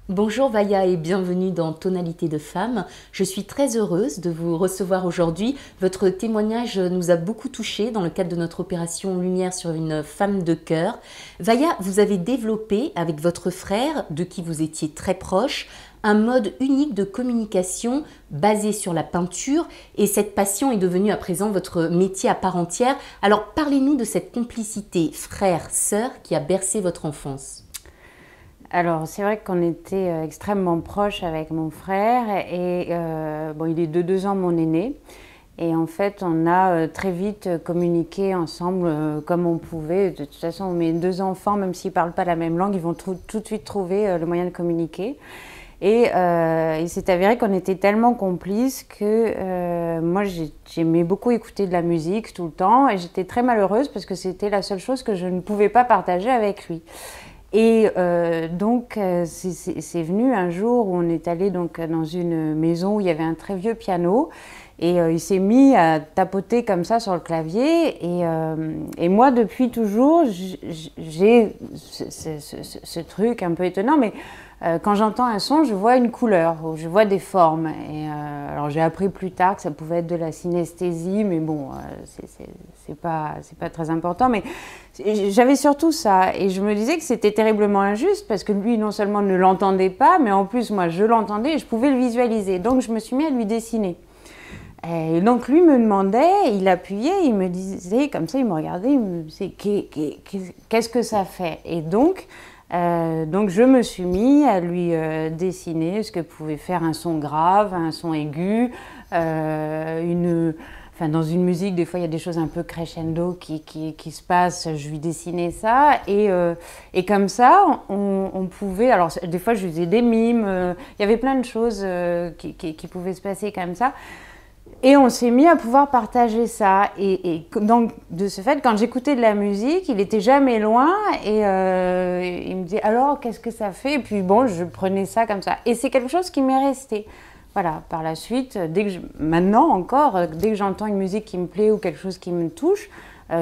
Bonjour Vaya et bienvenue dans Tonalité de femme. Je suis très heureuse de vous recevoir aujourd'hui. Votre témoignage nous a beaucoup touchés dans le cadre de notre opération Lumière sur une femme de cœur. Vaya, vous avez développé avec votre frère, de qui vous étiez très proche, un mode unique de communication basé sur la peinture et cette passion est devenue à présent votre métier à part entière. Alors parlez-nous de cette complicité frère-sœur qui a bercé votre enfance. Alors, c'est vrai qu'on était extrêmement proches avec mon frère et bon, il est de 2 ans mon aîné. Et en fait, on a très vite communiqué ensemble comme on pouvait. De toute façon, mes 2 enfants, même s'ils ne parlent pas la même langue, ils vont tout de suite trouver le moyen de communiquer. Et il s'est avéré qu'on était tellement complices que moi, j'aimais beaucoup écouter de la musique tout le temps. Et j'étais très malheureuse parce que c'était la seule chose que je ne pouvais pas partager avec lui. Et donc, c'est venu un jour où on est allé donc, dans une maison où il y avait un très vieux piano et il s'est mis à tapoter comme ça sur le clavier et moi, depuis toujours, j'ai ce truc un peu étonnant, mais quand j'entends un son, je vois une couleur, je vois des formes. Et, alors j'ai appris plus tard que ça pouvait être de la synesthésie, mais bon, c'est pas très important. Mais j'avais surtout ça, et je me disais que c'était terriblement injuste parce que lui, non seulement ne l'entendait pas, mais en plus moi, je l'entendais et je pouvais le visualiser. Donc je me suis mis à lui dessiner. Et donc lui me demandait, il appuyait, il me disait comme ça, il me regardait, il me disait qu'est-ce que ça fait? Et donc je me suis mis à lui dessiner ce que pouvait faire un son grave, un son aigu, enfin, dans une musique, des fois il y a des choses un peu crescendo qui se passent, je lui dessinais ça et comme ça on pouvait, alors des fois je faisais des mimes, il y avait plein de choses qui pouvaient se passer comme ça. Et on s'est mis à pouvoir partager ça. Et donc, de ce fait, quand j'écoutais de la musique, il n'était jamais loin. Et il me disait, alors, qu'est-ce que ça fait? Et puis, bon, je prenais ça comme ça. Et c'est quelque chose qui m'est resté. Voilà, par la suite, maintenant encore, dès que j'entends une musique qui me plaît ou quelque chose qui me touche,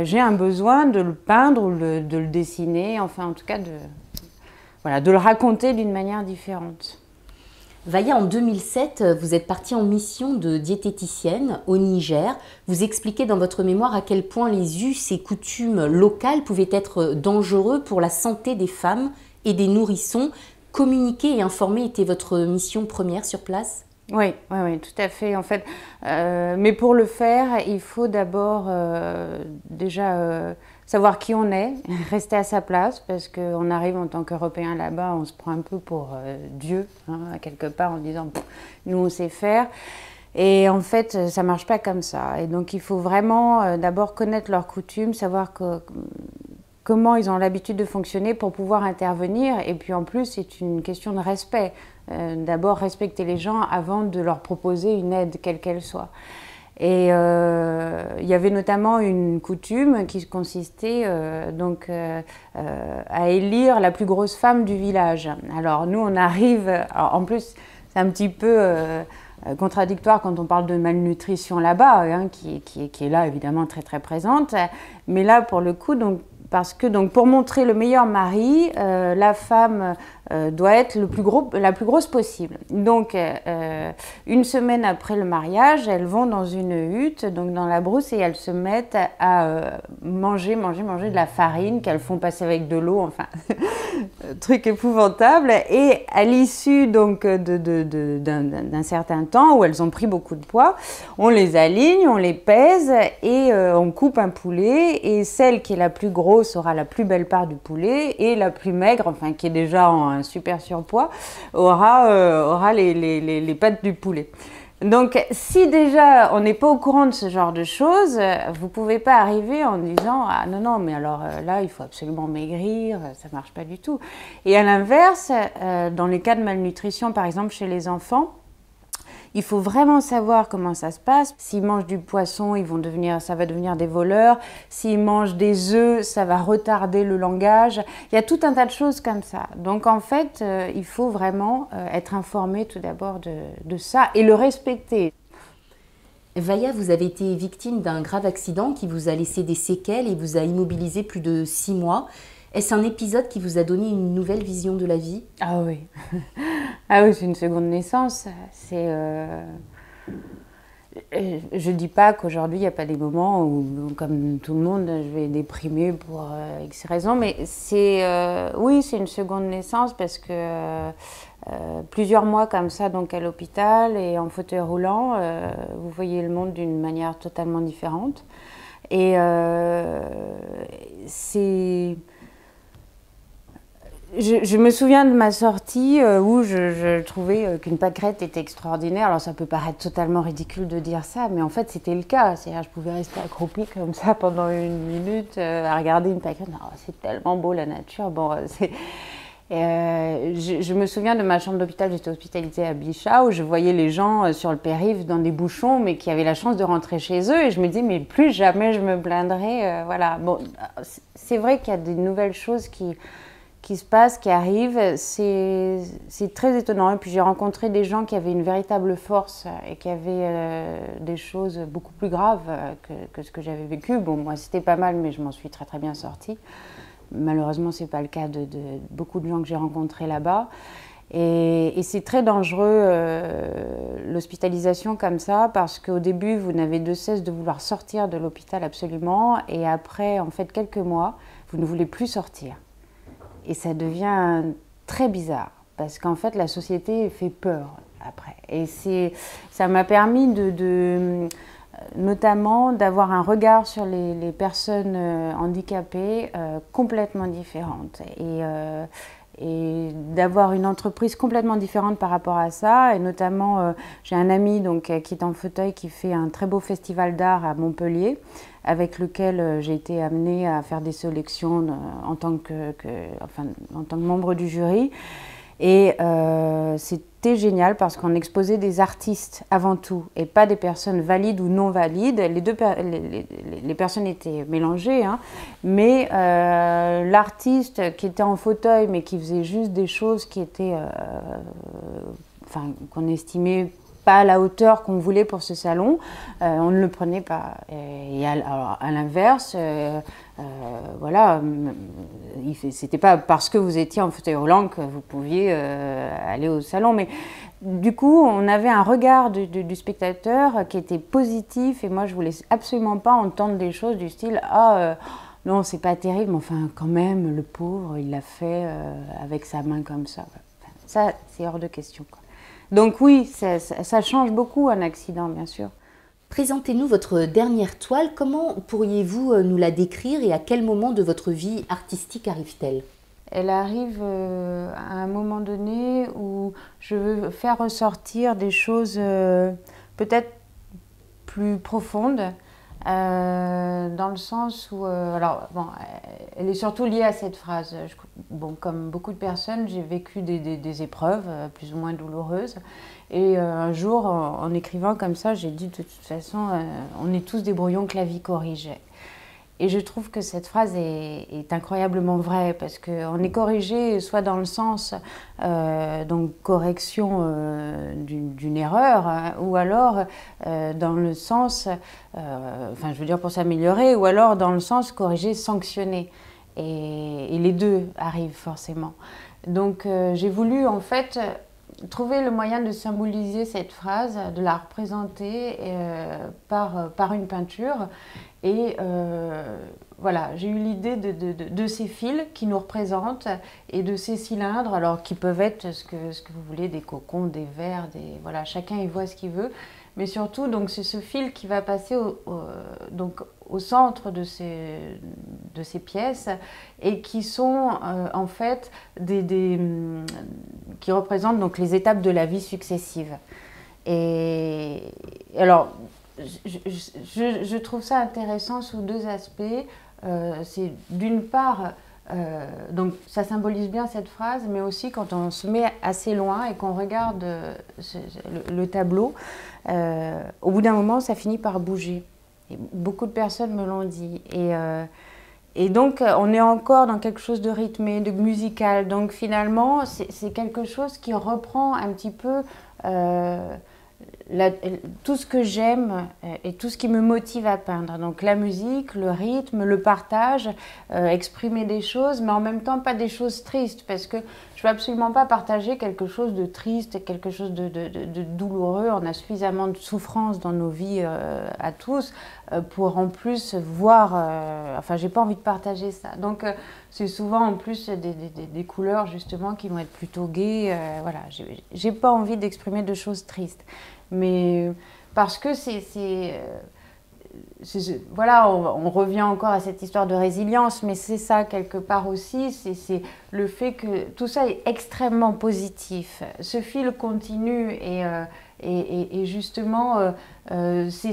j'ai un besoin de le peindre ou de le dessiner. Enfin, en tout cas, de le raconter d'une manière différente. Vaya, en 2007, vous êtes partie en mission de diététicienne au Niger. Vous expliquez dans votre mémoire à quel point les us et coutumes locales pouvaient être dangereux pour la santé des femmes et des nourrissons. Communiquer et informer était votre mission première sur place ? Oui, tout à fait. En fait, mais pour le faire, il faut d'abord déjà savoir qui on est, rester à sa place, parce qu'on arrive en tant qu'Européen là-bas, on se prend un peu pour Dieu, hein, quelque part, en disant « nous, on sait faire ». Et en fait, ça ne marche pas comme ça. Et donc, il faut vraiment d'abord connaître leurs coutumes, savoir comment ils ont l'habitude de fonctionner pour pouvoir intervenir. Et puis en plus, c'est une question de respect. D'abord, respecter les gens avant de leur proposer une aide, quelle qu'elle soit. Et il y avait notamment une coutume qui consistait à élire la plus grosse femme du village. Alors nous, on arrive... Alors, en plus, c'est un petit peu... contradictoire quand on parle de malnutrition là-bas, hein, qui est là évidemment très très présente. Mais là, pour le coup, parce que pour montrer le meilleur mari, la femme doit être la plus grosse possible. Donc, une semaine après le mariage, elles vont dans une hutte, donc dans la brousse, et elles se mettent à manger de la farine qu'elles font passer avec de l'eau, enfin, truc épouvantable. Et à l'issue donc d'un certain temps où elles ont pris beaucoup de poids, on les aligne, on les pèse et on coupe un poulet. Et celle qui est la plus grosse aura la plus belle part du poulet et la plus maigre, enfin qui est déjà en un super surpoids, aura les pattes du poulet. Donc, si déjà on n'est pas au courant de ce genre de choses, vous ne pouvez pas arriver en disant « Ah non, mais alors là, il faut absolument maigrir, ça ne marche pas du tout ». Et à l'inverse, dans les cas de malnutrition, par exemple chez les enfants, il faut vraiment savoir comment ça se passe. S'ils mangent du poisson, ça va devenir des voleurs. S'ils mangent des œufs, ça va retarder le langage. Il y a tout un tas de choses comme ça. Donc en fait, il faut vraiment être informé tout d'abord de ça et le respecter. Vaya, vous avez été victime d'un grave accident qui vous a laissé des séquelles et vous a immobilisé plus de 6 mois. Est-ce un épisode qui vous a donné une nouvelle vision de la vie? Ah oui, ah oui, c'est une seconde naissance. Je dis pas qu'aujourd'hui il n'y a pas des moments où, comme tout le monde, je vais déprimer pour X raisons, mais oui, c'est une seconde naissance parce que plusieurs mois comme ça, donc à l'hôpital et en fauteuil roulant, vous voyez le monde d'une manière totalement différente. Et c'est je me souviens de ma sortie où je trouvais qu'une pâquerette était extraordinaire. Alors ça peut paraître totalement ridicule de dire ça, mais en fait c'était le cas. C'est-à-dire je pouvais rester accroupie comme ça pendant une minute à regarder une pâquerette. Oh, c'est tellement beau la nature. Bon, je me souviens de ma chambre d'hôpital, j'étais hospitalisée à Bichat, où je voyais les gens sur le périph' dans des bouchons, mais qui avaient la chance de rentrer chez eux. Et je me disais, mais plus jamais je me plaindrai. Voilà. Bon, c'est vrai qu'il y a des nouvelles choses qui se passe, qui arrive, c'est très étonnant. Et puis j'ai rencontré des gens qui avaient une véritable force et qui avaient des choses beaucoup plus graves que ce que j'avais vécu. Bon, moi c'était pas mal, mais je m'en suis très très bien sortie. Malheureusement, c'est pas le cas de beaucoup de gens que j'ai rencontrés là-bas. Et c'est très dangereux l'hospitalisation comme ça, parce qu'au début, vous n'avez de cesse de vouloir sortir de l'hôpital absolument, et après, en fait, quelques mois, vous ne voulez plus sortir. Et ça devient très bizarre, parce qu'en fait, la société fait peur après. Et ça m'a permis notamment d'avoir un regard sur les personnes handicapées complètement différente. Et d'avoir une entreprise complètement différente par rapport à ça. Et notamment, j'ai un ami donc, qui est en fauteuil, qui fait un très beau festival d'art à Montpellier, avec lequel j'ai été amenée à faire des sélections en tant que membre du jury. Et c'était génial parce qu'on exposait des artistes avant tout, et pas des personnes valides ou non valides. Les personnes étaient mélangées, hein, mais l'artiste qui était en fauteuil mais qui faisait juste des choses qui étaient, qu'on estimait pas à la hauteur qu'on voulait pour ce salon, on ne le prenait pas. Et à l'inverse, voilà, c'était pas parce que vous étiez en fauteuil roulant que vous pouviez aller au salon, mais du coup, on avait un regard du spectateur qui était positif, et moi, je voulais absolument pas entendre des choses du style « Ah, non, c'est pas terrible, mais enfin, quand même, le pauvre, il l'a fait avec sa main comme ça. » Ça, c'est hors de question, quoi. Donc oui, ça change beaucoup un accident, bien sûr. Présentez-nous votre dernière toile. Comment pourriez-vous nous la décrire et à quel moment de votre vie artistique arrive-t-elle? Elle arrive à un moment donné où je veux faire ressortir des choses peut-être plus profondes, dans le sens où, alors bon, elle est surtout liée à cette phrase. Bon, comme beaucoup de personnes, j'ai vécu des épreuves plus ou moins douloureuses. Et un jour, en écrivant comme ça, j'ai dit de toute façon, on est tous des brouillons que la vie corrige. Et je trouve que cette phrase est incroyablement vraie, parce qu'on est corrigé soit dans le sens, donc correction d'une erreur, hein, ou alors dans le sens, enfin je veux dire pour s'améliorer, ou alors dans le sens corriger, sanctionner. Et les deux arrivent forcément. Donc j'ai voulu en fait trouver le moyen de symboliser cette phrase, de la représenter par une peinture. Et voilà, j'ai eu l'idée de ces fils qui nous représentent et de ces cylindres, alors qui peuvent être ce que vous voulez, des cocons, des verres, voilà, chacun y voit ce qu'il veut. Mais surtout, donc, c'est ce fil qui va passer au centre de ces pièces, et qui sont en fait qui représentent donc les étapes de la vie successives. Et alors, je trouve ça intéressant sous deux aspects. C'est d'une part, donc ça symbolise bien cette phrase, mais aussi quand on se met assez loin et qu'on regarde le tableau, au bout d'un moment, ça finit par bouger. Et beaucoup de personnes me l'ont dit. Et donc, on est encore dans quelque chose de rythmé, de musical. Donc finalement, c'est quelque chose qui reprend un petit peu tout ce que j'aime et tout ce qui me motive à peindre. Donc la musique, le rythme, le partage, exprimer des choses, mais en même temps pas des choses tristes, parce que je ne veux absolument pas partager quelque chose de triste, quelque chose de douloureux. On a suffisamment de souffrance dans nos vies à tous pour en plus voir... enfin, j'ai pas envie de partager ça. Donc c'est souvent en plus des couleurs justement qui vont être plutôt gaies. Voilà, j'ai pas envie d'exprimer de choses tristes. Mais parce que voilà, on revient encore à cette histoire de résilience, mais c'est ça quelque part aussi, c'est le fait que tout ça est extrêmement positif. Ce fil continue et justement, ces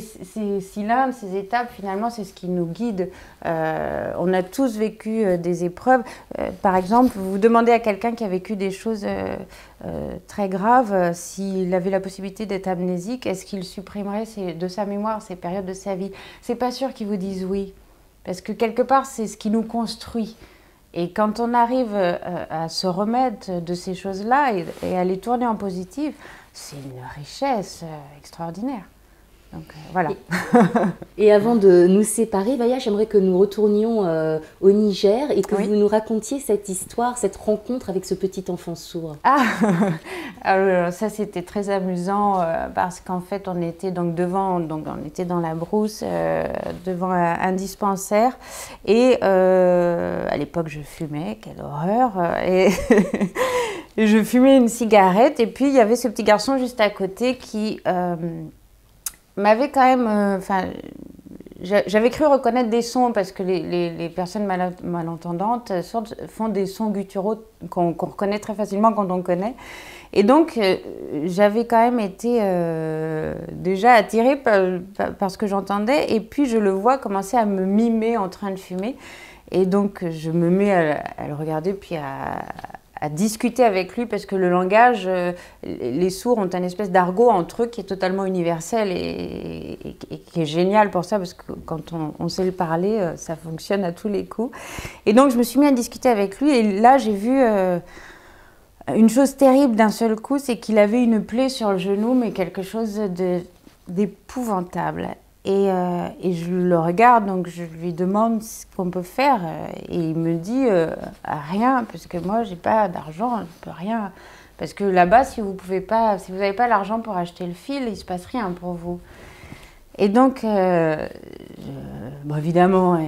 cylindres, ces étapes, finalement, c'est ce qui nous guide. On a tous vécu des épreuves. Par exemple, vous demandez à quelqu'un qui a vécu des choses très graves, s'il avait la possibilité d'être amnésique, est-ce qu'il supprimerait de sa mémoire ces périodes de sa vie? C'est pas sûr qu'ils vous disent oui, parce que quelque part, c'est ce qui nous construit. Et quand on arrive à se remettre de ces choses-là et à les tourner en positif, c'est une richesse extraordinaire. Donc voilà. Et avant de nous séparer, Vaya, j'aimerais que nous retournions au Niger et que vous nous racontiez cette histoire, cette rencontre avec ce petit enfant sourd. Ah, alors ça c'était très amusant parce qu'en fait on était donc on était dans la brousse devant un dispensaire et à l'époque je fumais, quelle horreur, et je fumais une cigarette et puis il y avait ce petit garçon juste à côté qui m'avait quand même... j'avais cru reconnaître des sons parce que les personnes malentendantes font des sons gutturaux qu'on reconnaît très facilement quand on connaît. Et donc, j'avais quand même été déjà attirée par ce que j'entendais. Et puis, je le vois commencer à me mimer en train de fumer. Et donc, je me mets à le regarder puis à discuter avec lui parce que le langage, les sourds ont un espèce d'argot entre eux qui est totalement universel et qui est génial pour ça parce que quand on sait le parler, ça fonctionne à tous les coups. Et donc je me suis mis à discuter avec lui et là j'ai vu une chose terrible d'un seul coup, c'est qu'il avait une plaie sur le genou mais quelque chose d'épouvantable. Et je le regarde, donc je lui demande ce qu'on peut faire. Et il me dit rien, parce que moi, j'ai pas d'argent, je peux rien. Parce que là-bas, si vous n'avez pas l'argent pour acheter le fil, il se passe rien pour vous. Et donc, bon, évidemment,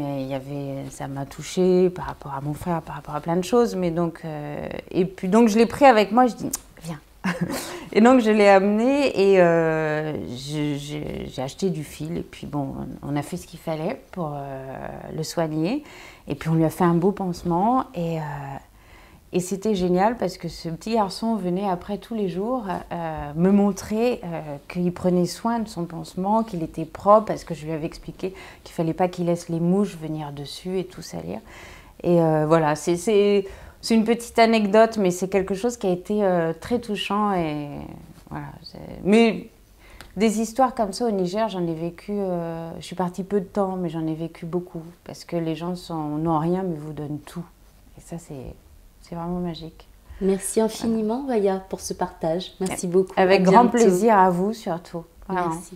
ça m'a touchée par rapport à mon frère, par rapport à plein de choses. Mais donc, et puis donc, je l'ai pris avec moi, je dis, viens. Et donc je l'ai amené et j'ai acheté du fil et puis bon, on a fait ce qu'il fallait pour le soigner et puis on lui a fait un beau pansement et c'était génial parce que ce petit garçon venait après tous les jours me montrer qu'il prenait soin de son pansement, qu'il était propre parce que je lui avais expliqué qu'il fallait pas qu'il laisse les mouches venir dessus et tout salir. Et voilà, c'est une petite anecdote, mais c'est quelque chose qui a été très touchant. Et, voilà, mais des histoires comme ça au Niger, j'en ai vécu, je suis partie peu de temps, mais j'en ai vécu beaucoup. Parce que les gens n'ont rien, mais vous donnent tout. Et ça, c'est vraiment magique. Merci infiniment, Vaya, pour ce partage. Merci beaucoup. Avec grand plaisir à vous, surtout. Vraiment. Merci.